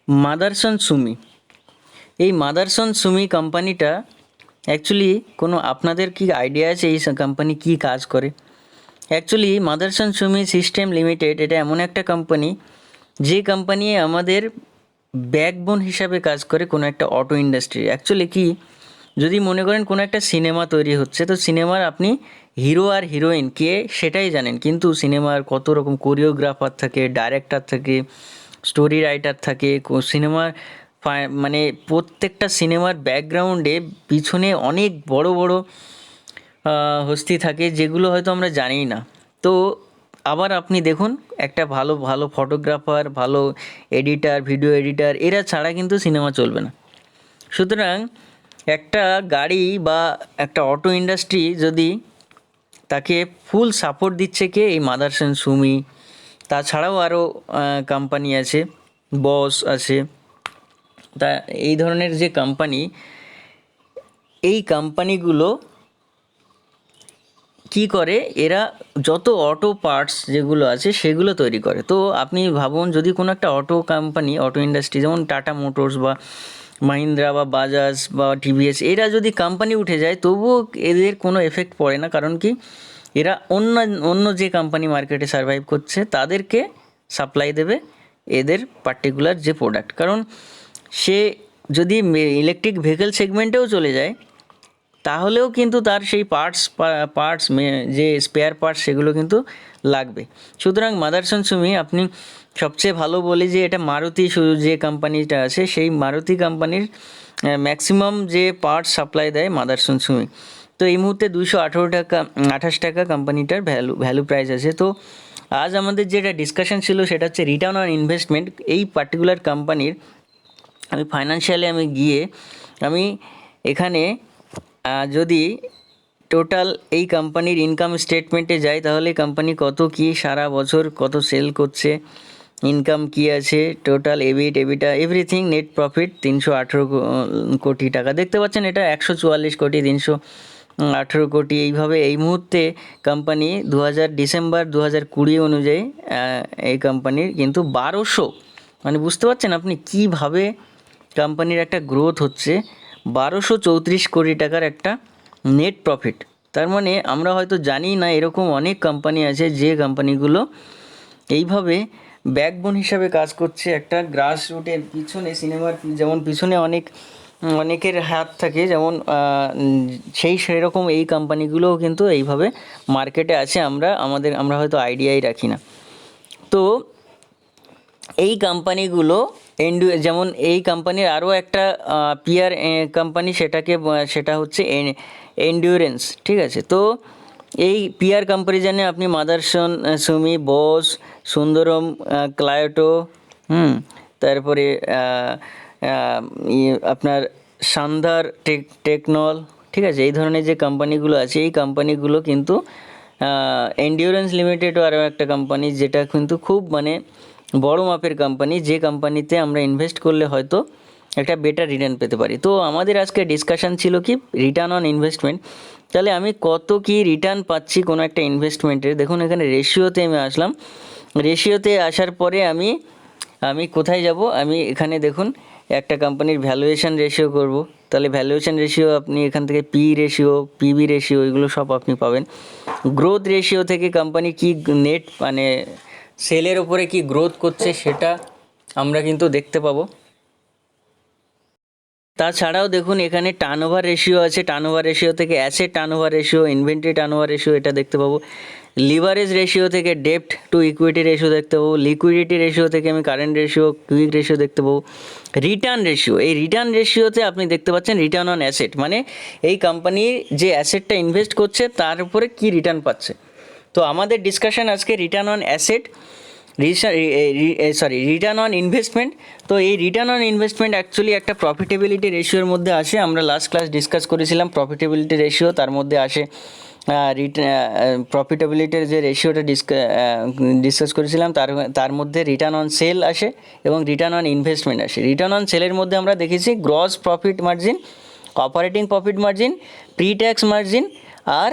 মাদারসন সুমি। এই মাদারসন সুমি কোম্পানিটা অ্যাকচুয়ালি আপনাদের কি আইডিয়া আছে এই কোম্পানি কী কাজ করে? Actually Motherson Sumi system limited এটা এমন একটা কোম্পানি যে কোম্পানি আমাদের ব্যাকবোন হিসাবে কাজ করে কোনো একটা অটো ইন্ডাস্ট্রি। অ্যাকচুয়ালি কি, যদি মনে করেন কোনো একটা সিনেমা তৈরি হচ্ছে, তো সিনেমার আপনি হিরো আর হিরোইন কে সেটাই জানেন, কিন্তু সিনেমার কত রকম কোরিওগ্রাফার থাকে, ডাইরেক্টর থাকে, স্টোরি রাইটার থাকে, সিনেমার মানে প্রত্যেকটা সিনেমার ব্যাকগ্রাউন্ডে পিছনে অনেক বড় বড় হস্তি থাকে যেগুলো হয়তো আমরা জানিই না। তো আবার আপনি দেখুন, একটা ভালো ভালো ফটোগ্রাফার, ভালো এডিটার, ভিডিও এডিটার, এরা ছাড়া কিন্তু সিনেমা চলবে না। সুতরাং একটা গাড়ি বা একটা অটো ইন্ডাস্ট্রি যদি তাকে ফুল সাপোর্ট দিচ্ছে কে? এই মাদারসন সুমি। তাছাড়াও আরও কোম্পানি আছে, বস আছে। তা এই ধরনের যে কোম্পানি, এই কোম্পানিগুলো কি করে, এরা যত অটো পার্টস যেগুলো আছে সেগুলো তৈরি করে। তো আপনি ভাবুন, যদি কোনো একটা অটো কোম্পানি, অটো ইন্ডাস্ট্রি যেমন টাটা মোটরস বা মাহিন্দ্রা বা বাজাজ বা টিভিএস, এরা যদি কোম্পানি উঠে যায় তবুও এদের কোনো এফেক্ট পড়ে না। কারণ কি, এরা অন্য অন্য যে কোম্পানি মার্কেটে সার্ভাইভ করছে তাদেরকে সাপ্লাই দেবে এদের পার্টিকুলার যে প্রোডাক্ট। কারণ সে যদি ইলেকট্রিক ভেহিকেল সেগমেন্টেও চলে যায় তাহলেও কিন্তু তার সেই পার্টস যে স্পেয়ার পার্টস সেগুলো কিন্তু লাগবে। সুতরাং মাদারসন সুমি, আপনি সবচেয়ে ভালো বলি যে এটা মারুতি যে কোম্পানিটা আছে, সেই মারুতি কোম্পানির ম্যাক্সিমাম যে পার্টস সাপ্লাই দেয় মাদারসন সুমি। তো এই মুহূর্তে 228 টাকা কোম্পানিটার ভ্যালু প্রাইস আছে। তো আজ আমাদের যেটা ডিসকাশন ছিল সেটা হচ্ছে রিটার্ন অন ইনভেস্টমেন্ট। এই পার্টিকুলার কোম্পানির আমি ফাইন্যান্সিয়ালি গিয়ে আমি এখানে যদি টোটাল এই কোম্পানির ইনকাম স্টেটমেন্টে যাই, তাহলে কোম্পানি কত কি সারা বছর কত সেল করছে, ইনকাম কি আছে, টোটাল এবিটা এভরিথিং, নেট প্রফিট 318 কোটি টাকা দেখতে পাচ্ছেন। এটা 144 কোটি, 318 কোটি, এইভাবে এই মুহূর্তে কোম্পানি ডিসেম্বর 2020 অনুযায়ী এই কোম্পানির কিন্তু 1200, মানে বুঝতে পারছেন আপনি কিভাবে কোম্পানির একটা গ্রোথ হচ্ছে। 1234 কোটি টাকার একটা নেট প্রফিট। তার মানে আমরা হয়তো জানি না এরকম অনেক কোম্পানি আছে যে কোম্পানিগুলো এইভাবে ব্যাকবোন হিসাবে কাজ করছে একটা গ্রাস রুটের পিছনে। সিনেমার যেমন পিছনে অনেকের হাত থাকে, যেমন সেরকম এই কোম্পানিগুলোও কিন্তু এইভাবে মার্কেটে আছে, আমরা হয়তো আইডিয়াই রাখি না। তো এই কোম্পানিগুলো যেমন এই কোম্পানির আরও একটা পিয়ার কোম্পানি, সেটা হচ্ছে এন্ডিউরেন্স, ঠিক আছে। তো এই পিয়ার কম্পারিজনে আপনি মাদারসন সুমি, বস, সুন্দরম, ক্লায়োটো, তারপরে আপনার সান্ধার টেকনল, ঠিক আছে, এই ধরনের যে কোম্পানিগুলো আছে, এই কোম্পানিগুলো কিন্তু এন্ডিউরেন্স লিমিটেডও আরও একটা কোম্পানি, যেটা কিন্তু খুব মানে বড় মাপের কোম্পানি, যে কোম্পানিতে আমরা ইনভেস্ট করলে হয়তো একটা বেটার রিটার্ন পেতে পারি। তো আমাদের আজকে ডিসকাশন ছিল কি, রিটার্ন অন ইনভেস্টমেন্ট। তাহলে আমি কত কি রিটার্ন পাচ্ছি কোনো একটা ইনভেস্টমেন্টের। দেখুন এখানে রেশিওতে আমি আসলাম। রেশিওতে আসার পরে আমি কোথায় যাব, আমি এখানে দেখুন একটা কোম্পানির ভ্যালুয়েশন রেশিও করব। তাহলে ভ্যালুয়েশন রেশিও আপনি এখান থেকে রেশিও, পিবি রেশিও, এগুলো সব আপনি পাবেন। গ্রোথ রেশিও থেকে কোম্পানি কি নেট মানে সেলের ওপরে কি গ্রোথ করছে সেটা আমরা কিন্তু দেখতে পাবো। তাছাড়াও দেখুন এখানে টার্নওভার রেশিও আছে, টার্নওভার রেশিও থেকে asset turnover ratio, inventory turnover ratio, এটা দেখতে পাবো। লিভারেজ রেশিও থেকে ডেপ্ট টু ইকুইটি রেশিও দেখতে পাবো। লিকুইডিটি রেশিও থেকে আমি কারেন্ট রেশিও, কুইক রেশিও দেখতে পাবো। রিটার্ন রেশিও, এই রিটার্ন রেশিওতে আপনি দেখতে পাচ্ছেন রিটার্ন অন অ্যাসেট, মানে এই কোম্পানি যে অ্যাসেটটা ইনভেস্ট করছে তার উপরে কী রিটার্ন পাচ্ছে। তো আমাদের ডিসকাশন আজকে return on asset, return on investment. তো এই রিটার্ন অন ইনভেস্টমেন্ট অ্যাকচুয়ালি একটা প্রফিটেবিলিটি রেশিওর মধ্যে আসে। আমরা লাস্ট ক্লাস ডিসকাস করেছিলাম প্রফিটেবিলিটি রেশিও, তার মধ্যে আসে প্রফিটেবিলিটির যে রেশিওটা ডিসকাস করেছিলাম তার মধ্যে রিটার্ন অন সেল আসে এবং রিটার্ন অন ইনভেস্টমেন্ট আসে। রিটার্ন অন সেলের মধ্যে আমরা দেখেছি gross profit margin, operating profit margin, pre tax margin আর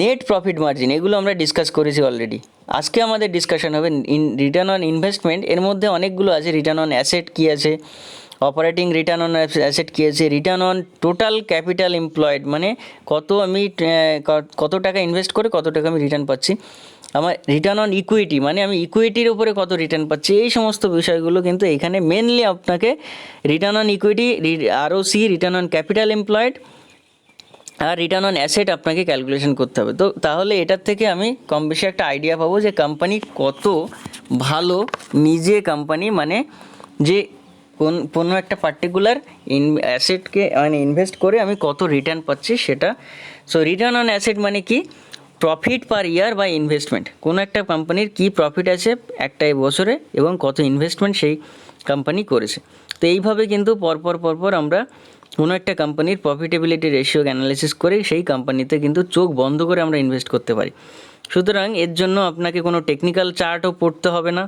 নেট প্রফিট মার্জিন, এগুলো আমরা ডিসকাস করেছি অলরেডি। আজকে আমাদের ডিসকাশন হবে রিটার্ন অন ইনভেস্টমেন্ট। এর মধ্যে অনেকগুলো আছে। রিটার্ন অন অ্যাসেট কী আছে, অপারেটিং রিটার্ন অন অ্যাসেট কী আছে, return on total capital employed মানে কত আমি কত টাকা ইনভেস্ট করে কত টাকা আমি রিটার্ন পাচ্ছি, আমার রিটার্ন অন ইকুইটি মানে আমি ইকুইটির উপরে কত রিটার্ন পাচ্ছি, এই সমস্ত বিষয়গুলো কিন্তু এখানে মেনলি আপনাকে return on equity, ROC, return on capital employed আর রিটার্ন অন অ্যাসেট আপনাকে ক্যালকুলেশন করতে হবে। তো তাহলে এটার থেকে আমি কম বেশি একটা আইডিয়া পাবো যে কোম্পানি কত ভালো, নিজে কোম্পানি মানে যে কোনো একটা পার্টিকুলার অ্যাসেটকে মানে ইনভেস্ট করে আমি কত রিটার্ন পাচ্ছি সেটা। সো রিটার্ন অন অ্যাসেট মানে কি, profit per year by investment, কোনো একটা কোম্পানির কী প্রফিট আছে একটা বছরে এবং কত ইনভেস্টমেন্ট সেই কোম্পানি করেছে। তো এইভাবে কিন্তু পরপর আমরা কোনো একটা কোম্পানির প্রফিটেবিলিটি রেশিও অ্যানালিসিস করে সেই কোম্পানিতে কিন্তু চোখ বন্ধ করে আমরা ইনভেস্ট করতে পারি। সুতরাং এর জন্য আপনাকে কোনো টেকনিক্যাল চার্টও পড়তে হবে না,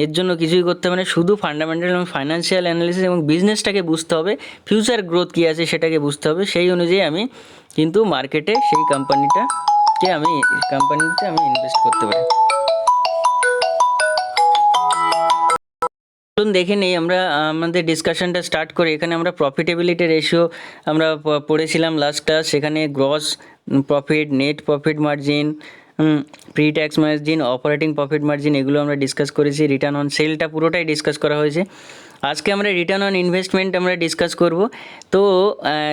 এর জন্য কিছুই করতে হবে না, শুধু ফান্ডামেন্টাল এবং ফাইন্যান্সিয়াল অ্যানালিসিস এবং বিজনেসটাকে বুঝতে হবে, ফিউচার গ্রোথ কী আছে সেটাকে বুঝতে হবে। সেই অনুযায়ী আমি কিন্তু মার্কেটে সেই কোম্পানিতে আমি ইনভেস্ট করতে পারি। চলুন দেখে নেই আমরা আমাদের ডিসকাশনটা স্টার্ট করে। এখানে আমরা প্রফিটেবিলিটি রেশিও আমরা পড়েছিলাম লাস্ট ক্লাস, সেখানে gross profit, net profit margin, pre tax margin, operating profit margin, এগুলো আমরা ডিসকাস করেছি। রিটার্ন অন সেলটা পুরোটাই ডিসকাস করা হয়েছে। আজকে আমরা রিটার্ন অন ইনভেস্টমেন্ট আমরা ডিসকাস করব। তো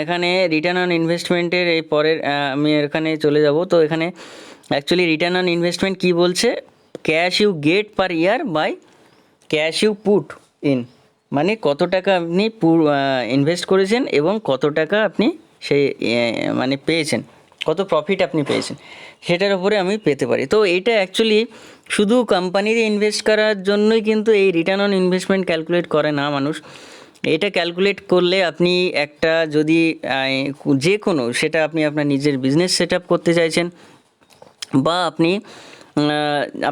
এখানে রিটার্ন অন ইনভেস্টমেন্টের এই পরের আমি এখানে চলে যাব। তো এখানে অ্যাকচুয়ালি রিটার্ন অন ইনভেস্টমেন্ট কী বলছে, cash you get per year by cash you put in, মানে কত টাকা আপনি ইনভেস্ট করেছেন এবং কত টাকা আপনি সেই মানে পেয়েছেন, কত প্রফিট আপনি পেয়েছেন সেটার উপরে আমি পেতে পারি। তো এটা অ্যাকচুয়ালি শুধু কোম্পানিতে ইনভেস্ট করার জন্যই কিন্তু এই রিটার্ন অন ইনভেস্টমেন্ট ক্যালকুলেট করে না মানুষ। এটা ক্যালকুলেট করলে আপনি একটা যদি যে কোনো সেটা আপনি আপনার নিজের বিজনেস সেট আপ করতে চাইছেন, বা আপনি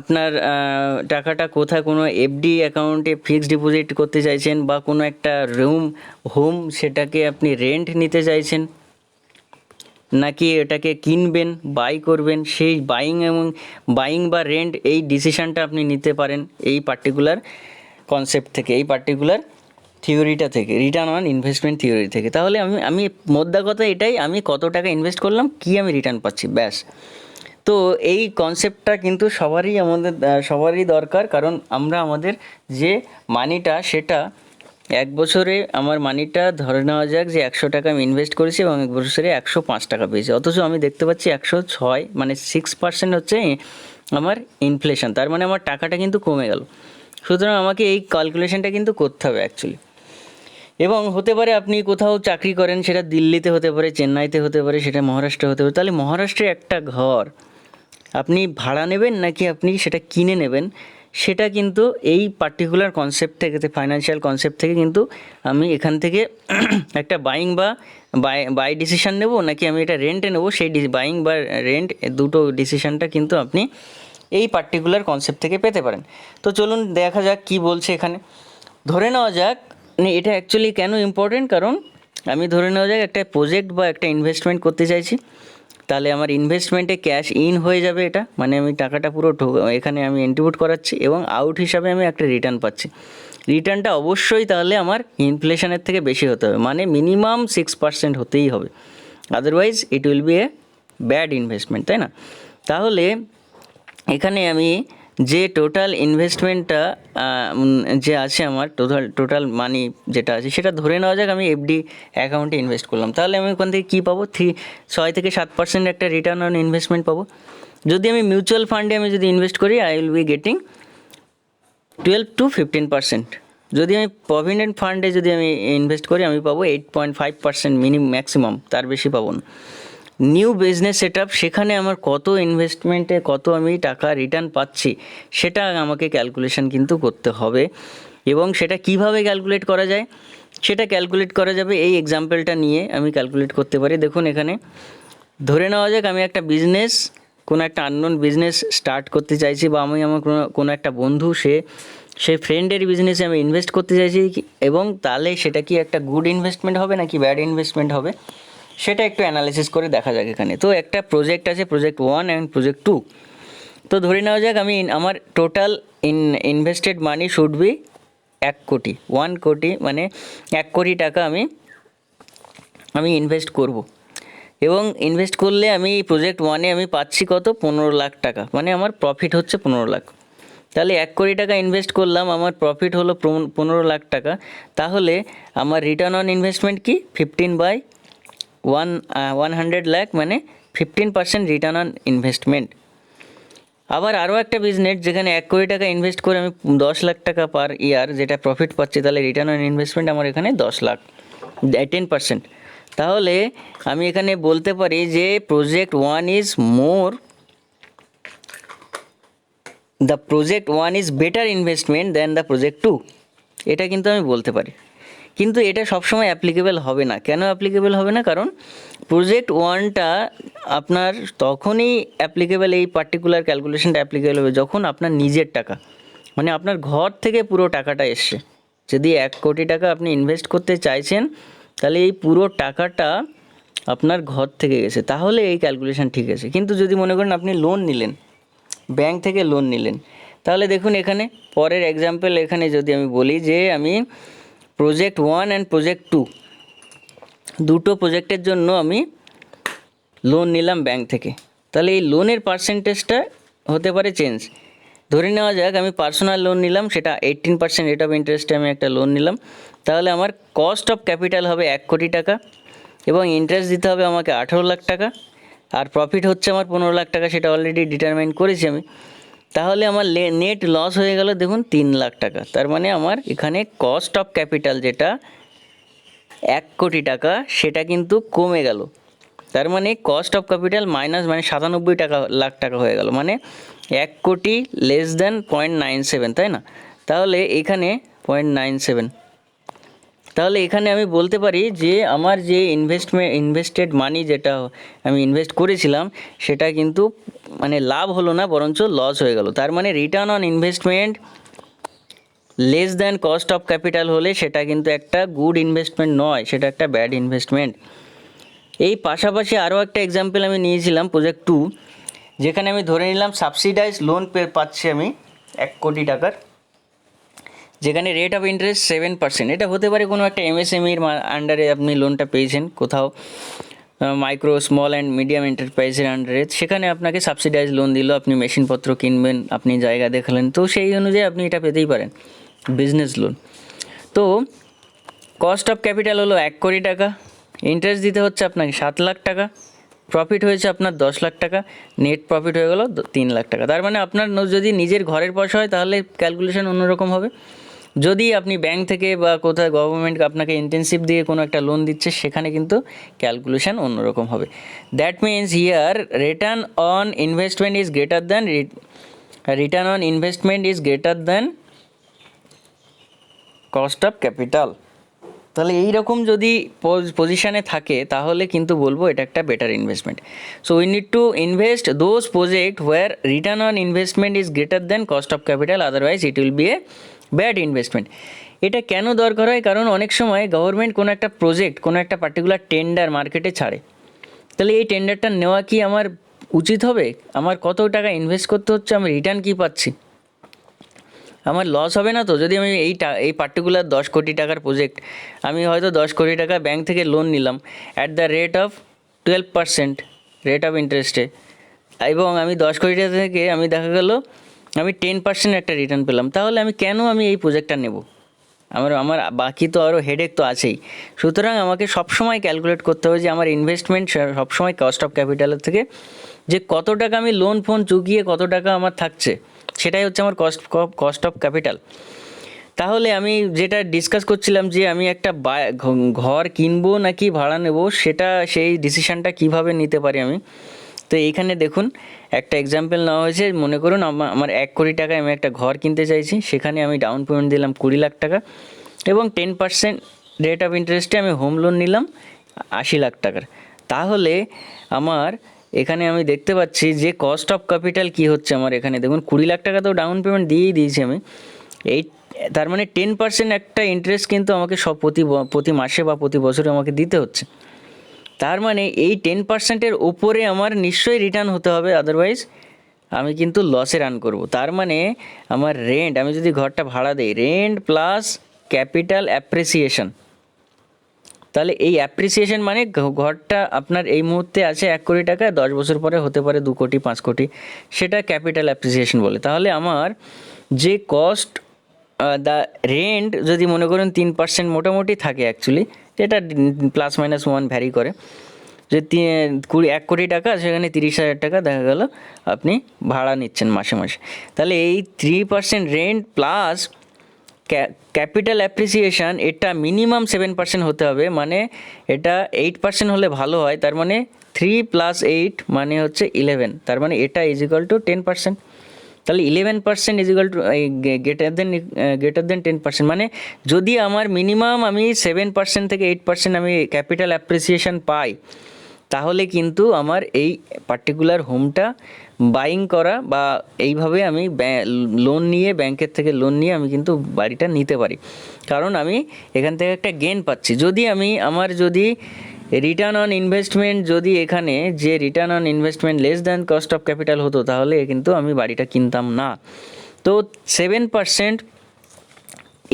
আপনার টাকাটা কোথায় কোনো এফডি অ্যাকাউন্টে ফিক্সড ডিপোজিট করতে চাইছেন, বা কোনো একটা হোম সেটাকে আপনি রেন্ট নিতে চাইছেন, নাকি এটাকে কিনবেন, বাই করবেন, সেই বাইং বা রেন্ট এই ডিসিশানটা আপনি নিতে পারেন এই পার্টিকুলার কনসেপ্ট থেকে, এই পার্টিকুলার থিওরিটা থেকে, রিটার্ন অন ইনভেস্টমেন্ট থিওরি থেকে। তাহলে আমি মোদ্দা কথা এটাই, আমি কত টাকা ইনভেস্ট করলাম, কী আমি রিটার্ন পাচ্ছি, ব্যাস। তো এই কনসেপ্টটা কিন্তু সবারই দরকার, কারণ আমরা আমাদের যে মানিটা সেটা এক বছরে আমার মানিটা ধরে নেওয়া যাক যে 100 টাকা আমি ইনভেস্ট করেছি এবং এক বছরে 105 টাকা পেয়েছি, অথচ আমি দেখতে পাচ্ছি 106 মানে 6% হচ্ছে আমার ইনফ্লেশন, তার মানে আমার টাকাটা কিন্তু কমে গেল। সুতরাং আমাকে এই ক্যালকুলেশনটা কিন্তু করতে হবে অ্যাকচুয়ালি। এবং হতে পারে আপনি কোথাও চাকরি করেন, সেটা দিল্লিতে হতে পারে, চেন্নাইতে হতে পারে, সেটা মহারাষ্ট্রে হতে পারে। তাহলে মহারাষ্ট্রে একটা ঘর আপনি ভাড়া নেবেন নাকি আপনি সেটা কিনে নেবেন, সেটা কিন্তু এই পার্টিকুলার কনসেপ্ট থেকে, ফাইন্যান্সিয়াল কনসেপ্ট থেকে কিন্তু আমি এখান থেকে একটা বাইং বা বাই ডিসিশান নেব, নাকি আমি এটা রেন্টে নেবো, সেই বাইং বা রেন্ট দুটো ডিসিশানটা কিন্তু আপনি এই পার্টিকুলার কনসেপ্ট থেকে পেতে পারেন। তো চলুন দেখা যাক কি বলছে এখানে। ধরে নেওয়া যাক, এটা অ্যাকচুয়ালি কেন ইম্পর্টেন্ট, কারণ আমি ধরে নেওয়া যাক একটা প্রজেক্ট বা একটা ইনভেস্টমেন্ট করতে চাইছি, তাহলে আমার ইনভেস্টমেন্টে ক্যাশ ইন হয়ে যাবে, এটা মানে আমি টাকাটা পুরো এখানে আমি ইনপুট করাচ্ছি এবং আউট হিসাবে আমি একটা রিটার্ন পাচ্ছি। রিটার্নটা অবশ্যই তাহলে আমার ইনফ্লেশনের থেকে বেশি হতে হবে, মানে মিনিমাম 6% হতেই হবে, otherwise it will B a bad investment, তাই না? তাহলে এখানে আমি যে টোটাল ইনভেস্টমেন্টটা যে আছে আমার টোটাল মানি যেটা আছে সেটা ধরে নেওয়া যাক আমি এফডি অ্যাকাউন্টে ইনভেস্ট করলাম, তাহলে আমি ওখান থেকে কী পাবো, 6 থেকে 7% একটা রিটার্ন অন ইনভেস্টমেন্ট পাবো। যদি আমি মিউচুয়াল ফান্ডে আমি যদি ইনভেস্ট করি, I will be getting 12 to 15%। যদি আমি প্রভিডেন্ট ফান্ডে যদি আমি ইনভেস্ট করি, আমি পাবো 8.5% ম্যাক্সিমাম, তার বেশি পাবো না। নিউ বিজনেস সেট আপ, সেখানে আমার কত ইনভেস্টমেন্টে কত আমি টাকা রিটার্ন পাচ্ছি সেটা আমাকে ক্যালকুলেশন কিন্তু করতে হবে। এবং সেটা কিভাবে ক্যালকুলেট করা যায়, সেটা ক্যালকুলেট করা যাবে এই এক্সাম্পলটা নিয়ে আমি ক্যালকুলেট করতে পারি। দেখুন এখানে ধরে নেওয়া যাক আমি একটা বিজনেস, কোনো একটা আননোন বিজনেস স্টার্ট করতে চাইছি, বা আমি আমার কোনো একটা বন্ধু সে ফ্রেন্ডের বিজনেসে আমি ইনভেস্ট করতে চাইছি, এবং তাহলে সেটা কি একটা গুড ইনভেস্টমেন্ট হবে নাকি ব্যাড ইনভেস্টমেন্ট হবে সেটা একটু অ্যানালিসিস করে দেখা যাক এখানে। তো একটা প্রজেক্ট আছে, প্রজেক্ট 1 অ্যান্ড প্রজেক্ট 2। তো ধরে নেওয়া যাক আমি আমার total invested money should be 1 কোটি, 1 কোটি, মানে 1 কোটি টাকা আমি ইনভেস্ট করব। এবং ইনভেস্ট করলে আমি প্রজেক্ট 1-এ আমি পাচ্ছি কত, 15 লাখ টাকা, মানে আমার প্রফিট হচ্ছে 15 লাখ। তাহলে 1 কোটি টাকা ইনভেস্ট করলাম, আমার প্রফিট হলো 15 লাখ টাকা। তাহলে আমার রিটার্ন অন ইনভেস্টমেন্ট কি, 15/100 লাখ, মানে 15% রিটার্ন অন ইনভেস্টমেন্ট। আবার আরও একটা বিজনেস যেখানে 1 কোটি টাকা ইনভেস্ট করে আমি 10 লাখ টাকা পার ইয়ার যেটা প্রফিট পাচ্ছি, তাহলে রিটার্ন অন ইনভেস্টমেন্ট আমার এখানে 10 লাখ, 10%। তাহলে আমি এখানে বলতে পারি যে project 1 is more, the project 1 is better investment than the project 2, এটা কিন্তু আমি বলতে পারি। কিন্তু এটা সবসময় অ্যাপ্লিকেবল হবে না। কেন অ্যাপ্লিকেবল হবে না? কারণ প্রজেক্ট 1টা আপনার তখনই অ্যাপ্লিকেবল, এই পার্টিকুলার ক্যালকুলেশনটা অ্যাপ্লিকেবল হবে যখন আপনার নিজের টাকা, মানে আপনার ঘর থেকে পুরো টাকাটা এসছে। যদি 1 কোটি টাকা আপনি ইনভেস্ট করতে চাইছেন, তাহলে এই পুরো টাকাটা আপনার ঘর থেকে গেছে, তাহলে এই ক্যালকুলেশন ঠিক আছে। কিন্তু যদি মনে করেন আপনি লোন নিলেন, ব্যাংক থেকে লোন নিলেন, তাহলে দেখুন এখানে পরের এক্সাম্পল, এখানে যদি আমি বলি যে আমি প্রজেক্ট 1 অ্যান্ড প্রজেক্ট 2 দুটো প্রজেক্টের জন্য আমি লোন নিলাম ব্যাংক থেকে, তাহলে এই লোনের পার্সেন্টেজটা হতে পারে চেঞ্জ। ধরে নেওয়া যাক আমি পার্সোনাল লোন নিলাম, সেটা 18% রেট অফ ইন্টারেস্টে আমি একটা লোন নিলাম, তাহলে আমার কস্ট অফ ক্যাপিটাল হবে 1 কোটি টাকা এবং ইন্টারেস্ট দিতে হবে আমাকে 18 লাখ টাকা, আর প্রফিট হচ্ছে আমার 15 লাখ টাকা, সেটা অলরেডি ডিটারমাইন করেছি আমি। তাহলে আমার নেট লস হয়ে গেল দেখুন 3 লাখ টাকা। তার মানে আমার এখানে কস্ট অফ ক্যাপিটাল যেটা 1 কোটি টাকা, সেটা কিন্তু কমে গেল। তার মানে কস্ট অফ ক্যাপিটাল মাইনাস, মানে 97 লাখ টাকা হয়ে গেল, মানে 1 কোটি লেস দ্যান 0.97, তাই না? তাহলে এখানে 0.97, তাহলে এখানে আমি বলতে পারি যে আমার যে ইনভেস্টেড মানি যেটা আমি ইনভেস্ট করেছিলাম, সেটা কিন্তু মানে লাভ হলো না, বরঞ্চ লস হয়ে গেল। তার মানে return on investment less than cost of capital হলে সেটা কিন্তু একটা গুড ইনভেস্টমেন্ট নয়, সেটা একটা ব্যাড ইনভেস্টমেন্ট। এই পাশাপাশি আরও একটা এক্সাম্পল আমি নিয়েছিলাম প্রজেক্ট 2, যেখানে আমি ধরে নিলাম সাবসিডাইজ লোন পাচ্ছি আমি 1 কোটি টাকার, যেখানে রেট অফ ইন্টারেস্ট 7%। এটা হতে পারে কোনো একটা এমএসএমইর আন্ডারে আপনি লোনটা পেয়েছেন, কোথাও মাইক্রো স্মল অ্যান্ড মিডিয়াম এন্টারপ্রাইজের আন্ডারে, সেখানে আপনাকে সাবসিডাইজ লোন দিল, আপনি মেশিনপত্র কিনবেন, আপনি জায়গা দেখালেন, তো সেই অনুযায়ী আপনি এটা পেতেই পারেন, বিজনেস লোন। তো কস্ট অফ ক্যাপিটাল হলো 1 কোটি টাকা, ইন্টারেস্ট দিতে হচ্ছে আপনাকে 7 লাখ টাকা, প্রফিট হয়েছে আপনার 10 লাখ টাকা, নেট প্রফিট হয়ে গেল 3 লাখ টাকা। তার মানে আপনার যদি নিজের ঘরের পয়সা হয় তাহলে ক্যালকুলেশন অন্যরকম হবে, যদি আপনি ব্যাংক থেকে বা কোথায় গভর্নমেন্ট আপনাকে ইন্টেনসিভ দিয়ে কোনো একটা লোন দিচ্ছে, সেখানে কিন্তু ক্যালকুলেশন অন্যরকম হবে। That means here return on investment is greater than return on investment is greater than cost of capital. তাহলে এইরকম যদি পজিশানে থাকে তাহলে কিন্তু বলবো এটা একটা better investment. So we need to invest those project where return on investment is greater than cost of capital, otherwise it will B a bad investment. এটা কেন দরকার হয়? কারণ অনেক সময় গভর্নমেন্ট কোনো একটা প্রজেক্ট, কোনো একটা পার্টিকুলার টেন্ডার মার্কেটে ছাড়ে, তাহলে এই টেন্ডারটা নেওয়া কি আমার উচিত হবে? আমার কত টাকা ইনভেস্ট করতে হচ্ছে, আমি রিটার্ন কী পাচ্ছি? আমার লস হবে না তো? যদি আমি এই পার্টিকুলার 10 কোটি টাকার প্রজেক্ট, আমি হয়তো 10 কোটি টাকা ব্যাংক থেকে লোন নিলাম at the rate of 12% rate of ইন্টারেস্টে, এবং আমি 10 কোটি টাকা থেকে আমি দেখা গেল আমি 10% একটা রিটার্ন পেলাম, তাহলে আমি কেন এই প্রজেক্টটা নেব? আমার বাকি তো আরও হেডেক তো আছেই। সুতরাং আমাকে সবসময় ক্যালকুলেট করতে হবে যে আমার ইনভেস্টমেন্ট সবসময় কস্ট অফ ক্যাপিটালের থেকে, যে কত টাকা আমি লোন চুকিয়ে কত টাকা আমার থাকছে, সেটাই হচ্ছে আমার কস্ট অফ ক্যাপিটাল। তাহলে আমি যেটা ডিসকাস করছিলাম যে আমি একটা ঘর কিনবো নাকি ভাড়া নেব, সেই ডিসিশানটা কিভাবে নিতে পারি আমি। তো এইখানে দেখুন একটা এক্সাম্পল নেওয়া হয়েছে। মনে করুন আমার 1 কোটি টাকায় আমি একটা ঘর কিনতে চাইছি, সেখানে আমি ডাউন পেমেন্ট দিলাম 20 লাখ টাকা এবং 10% রেট অফ ইন্টারেস্টে আমি হোম লোন নিলাম 80 লাখ টাকার। তাহলে আমার এখানে আমি দেখতে পাচ্ছি যে কস্ট অফ ক্যাপিটাল কী হচ্ছে আমার এখানে, দেখুন 20 লাখ টাকা তো ডাউন পেমেন্ট দিয়েই দিয়েছি আমি, তার মানে 10% একটা ইন্টারেস্ট কিন্তু আমাকে প্রতি মাসে বা প্রতি বছরে আমাকে দিতে হচ্ছে। তার মানে এই 10%-এর ওপরে আমার নিশ্চয়ই রিটার্ন হতে হবে, আদারওয়াইজ আমি কিন্তু লসে রান করব। তার মানে আমার রেন্ট, আমি যদি ঘরটা ভাড়া দিই, রেন্ট প্লাস ক্যাপিটাল অ্যাপ্রিসিয়েশন, তাহলে এই অ্যাপ্রিসিয়েশন মানে ঘরটা আপনার এই মুহূর্তে আছে 1 কোটি টাকা, 10 বছর পরে হতে পারে 2 কোটি 5 কোটি, সেটা ক্যাপিটাল অ্যাপ্রিসিয়েশন বলে। তাহলে আমার যে কস্ট, দ্য রেন্ট যদি মনে করেন 3% মোটামুটি থাকে অ্যাকচুয়ালি, যেটা +-1 ভ্যারি করে, যে 1 কোটি টাকা সেখানে 30,000 টাকা দেখা গেল আপনি ভাড়া নিচ্ছেন মাসে মাসে। তাহলে এই 3% রেন্ট প্লাস ক্যাপিটাল অ্যাপ্রিসিয়েশন, এটা মিনিমাম 7% হতে হবে, মানে এটা 8% হলে ভালো হয়। তার মানে 3 + 8 মানে হচ্ছে 11, তার মানে এটা = 10%। তাহলে 11% গ্রেটার দেন 10%, মানে যদি আমার মিনিমাম আমি 7% থেকে 8% আমি ক্যাপিটাল অ্যাপ্রিসিয়েশন পাই, তাহলে কিন্তু আমার এই পার্টিকুলার হোমটা বাইং করা বা এইভাবে আমি লোন নিয়ে, ব্যাংকের থেকে লোন নিয়ে আমি কিন্তু বাড়িটা নিতে পারি, কারণ আমি এখান থেকে একটা গেন পাচ্ছি। যদি আমার যদি রিটার্ন অন ইনভেস্টমেন্ট, যদি এখানে যে return on investment less than cost of capital হতো, তাহলে কিন্তু আমি বাড়িটা কিনতাম না। তো 7%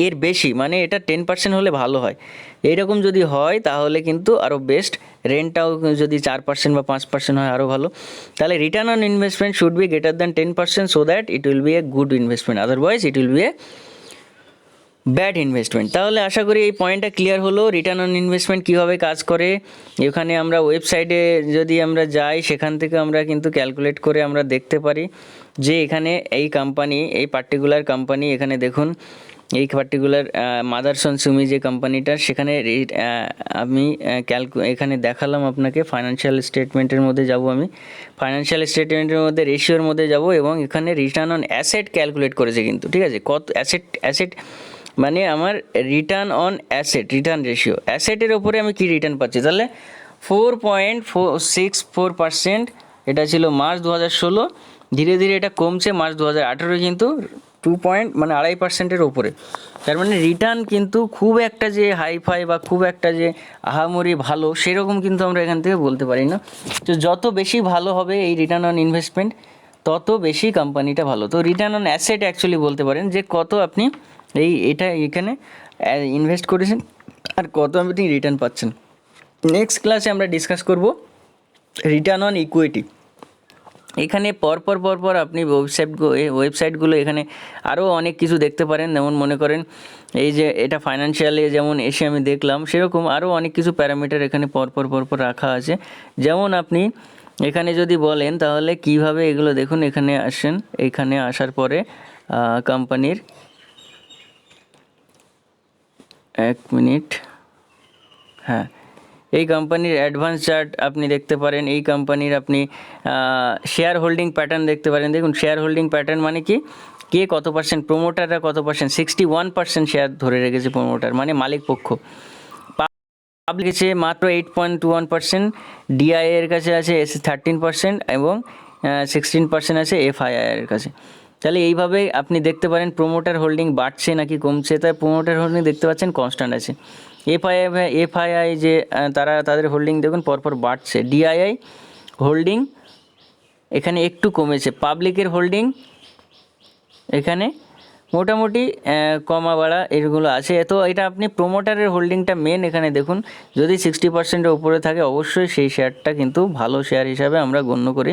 এর বেশি, মানে এটা 10% হলে ভালো হয়। এইরকম যদি হয় তাহলে কিন্তু আরও বেস্ট। রেন্টটাও যদি 4% বা 5% হয় আরও ভালো। তাহলে return on investment should be greater than 10%, so that it will B a good investment, otherwise it will B a bad investment. তাহলে আশা করি এই পয়েন্টটা ক্লিয়ার হলো, রিটার্ন অন ইনভেস্টমেন্ট কীভাবে কাজ করে। এখানে আমরা ওয়েবসাইটে যদি আমরা যাই, সেখান থেকে আমরা কিন্তু ক্যালকুলেট করে আমরা দেখতে পারি যে এখানে এই কোম্পানি, এই পার্টিকুলার কোম্পানি, এখানে দেখুন এই পার্টিকুলার মাদারসন সুমি যে কোম্পানিটার, সেখানে আমি এখানে দেখালাম আপনাকে। ফাইন্যান্সিয়াল স্টেটমেন্টের মধ্যে যাব, আমি ফাইন্যান্সিয়াল স্টেটমেন্টের মধ্যে রেশিওর মধ্যে যাব, এবং এখানে রিটার্ন অন অ্যাসেট ক্যালকুলেট করেছে কিন্তু, ঠিক আছে। কত অ্যাসেট মানে আমার return on asset, return ratio, অ্যাসেটের ওপরে আমি কি রিটার্ন পাচ্ছি। তাহলে 4.64%, এটা ছিল মার্চ 2016, ধীরে ধীরে এটা কমছে, মার্চ 2018 কিন্তু 2.2.5%-এর ওপরে। তার মানে রিটার্ন কিন্তু খুব একটা যে হাইফাই বা খুব একটা যে আহামরি ভালো, সেরকম কিন্তু আমরা এখান থেকে বলতে পারি না। তো যত বেশি ভালো হবে এই রিটার্ন অন ইনভেস্টমেন্ট, তত বেশি কোম্পানিটা ভালো। তো রিটার্ন অন অ্যাসেট অ্যাকচুয়ালি বলতে পারেন যে কত আপনি এখানে ইনভেস্ট করেছেন আর কত আপনি রিটার্ন পাচ্ছেন। নেক্সট ক্লাসে আমরা ডিসকাস করব রিটার্ন অন ইকুইটি। এখানে পরপর আপনি ওয়েবসাইটগুলো এখানে আরও অনেক কিছু দেখতে পারেন। যেমন মনে করেন এই যে এটা ফাইন্যান্সিয়ালে যেমন এসে আমি দেখলাম, সেরকম আরও অনেক কিছু প্যারামিটার এখানে পরপর রাখা আছে। যেমন আপনি এখানে যদি বলেন তাহলে কিভাবে এগুলো দেখুন, এখানে আসেন, এখানে আসার পরে কোম্পানির, 1 মিনিট, হ্যাঁ, এই কোম্পানির অ্যাডভান্স চার্ট আপনি দেখতে পারেন। এই কোম্পানির আপনি শেয়ার হোল্ডিং প্যাটার্ন দেখতে পারেন। দেখুন শেয়ার হোল্ডিং প্যাটার্ন মানে কি, কে কত পার্সেন্ট, প্রোমোটাররা কত পার্সেন্ট, 61% শেয়ার ধরে রেখেছে প্রোমোটার, মানে মালিক পক্ষ। পাবলিক আছে মাত্র 8.21%, ডিআই এর কাছে আছে 13% এবং 16% আছে এফআইআই এর কাছে। তাহলে এইভাবে আপনি দেখতে পারেন প্রোমোটার হোল্ডিং বাড়ছে নাকি কমছে। তাই প্রোমোটার হোল্ডিং দেখতে পাচ্ছেন কনস্ট্যান্ট আছে। এফআইআই যে তাদের হোল্ডিং দেখুন পরপর বাড়ছে। ডিআইআই হোল্ডিং এখানে একটু কমেছে। পাবলিকের হোল্ডিং এখানে মোটামুটি কমা বাড়া এগুলো আছে। তো এটা আপনি প্রোমোটারের হোল্ডিংটা মেন এখানে দেখুন, যদি 60%-এর উপরে থাকে অবশ্যই সেই শেয়ারটা কিন্তু ভালো শেয়ার হিসাবে আমরা গণ্য করি,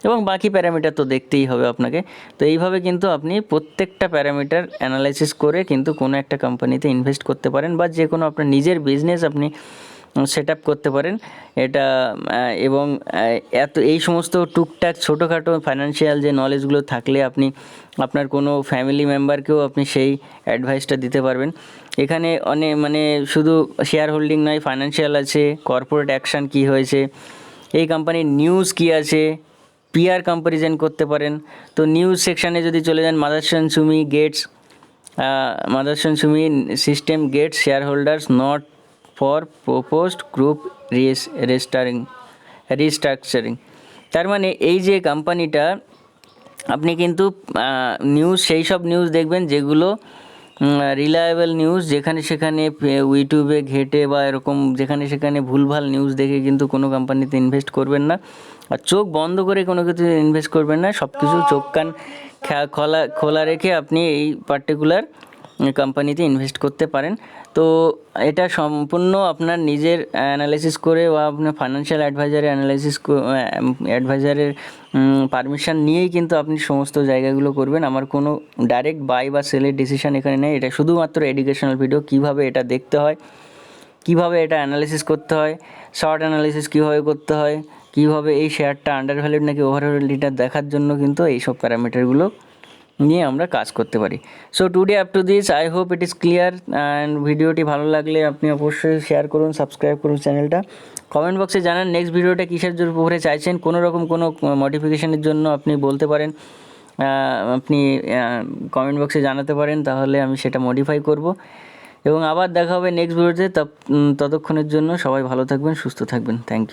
এবং বাকি প্যারামিটার তো দেখতেই হবে আপনাকে। তো এইভাবে কিন্তু আপনি প্রত্যেকটা প্যারামিটার অ্যানালাইসিস করে কিন্তু কোনো একটা কোম্পানিতে ইনভেস্ট করতে পারেন, বা যে কোনো আপনার নিজের বিজনেস আপনি সেট আপ করতে পারেন এটা। এবং এই সমস্ত টুকটাক ছোটোখাটো ফাইন্যান্সিয়াল যে নলেজগুলো থাকলে আপনি আপনার কোনো ফ্যামিলি মেম্বারকেও আপনি সেই অ্যাডভাইসটা দিতে পারবেন। এখানে মানে শুধু শেয়ার হোল্ডিং নয়, ফাইন্যান্সিয়াল আছে, কর্পোরেট অ্যাকশান কী হয়েছে, এই কোম্পানির নিউজ কী আছে, পিআর কম্প্যারিজন করতে পারেন। তো নিউজ সেকশানে যদি চলে যান, Motherson Sumi system gets share holders not for proposed group restructuring. তার মানে এই যে কোম্পানিটা, আপনি কিন্তু নিউজ, সেই সব নিউজ দেখবেন যেগুলো রিলায়েবল নিউজ, যেখানে সেখানে ইউটিউবে ঘেটে বা এরকম যেখানে সেখানে ভুলভাল নিউজ দেখে কিন্তু কোনো কোম্পানিতে ইনভেস্ট করবেন না। আর চোখ বন্ধ করে কোনো কিছু ইনভেস্ট করবেন না, সব কিছু চোখ কান খোলা খোলা রেখে আপনি এই পার্টিকুলার কোম্পানিতে ইনভেস্ট করতে পারেন। তো এটা সম্পূর্ণ আপনার নিজের অ্যানালাইসিস করে বা আপনার ফাইন্যান্সিয়াল অ্যাডভাইজারের পারমিশন নিয়েই কিন্তু আপনি সমস্ত জায়গাগুলো করবেন। আমার কোনো ডাইরেক্ট বাই বা সেলের ডিসিশন এখানে নেই, এটা শুধুমাত্র এডুকেশনাল ভিডিও। কীভাবে এটা দেখতে হয়, কীভাবে এটা অ্যানালাইসিস করতে হয়, শর্ট অ্যানালাইসিস কীভাবে করতে হয়, কীভাবে এই শেয়ারটা আন্ডার ভ্যালুড নাকি ওভার ভ্যালুড, এটা দেখার জন্য কিন্তু এইসব প্যারামিটারগুলো নিয়ে আমরা কাজ করতে পারি। So today up to this, I hope it is clear. And ভিডিওটি ভালো লাগলে আপনি অবশ্যই শেয়ার করুন, সাবস্ক্রাইব করুন চ্যানেলটা। কমেন্ট বক্সে জানান নেক্সট ভিডিওটা কিসের উপরে চাইছেন, কোনো রকম কোনো মডিফিকেশনের জন্য আপনি বলতে পারেন, আপনি কমেন্ট বক্সে জানাতে পারেন, তাহলে আমি সেটা মডিফাই করব। এবং আবার দেখা হবে নেক্সট ভিডিওতে। ততক্ষণের জন্য সবাই ভালো থাকবেন, সুস্থ থাকবেন। Thank you.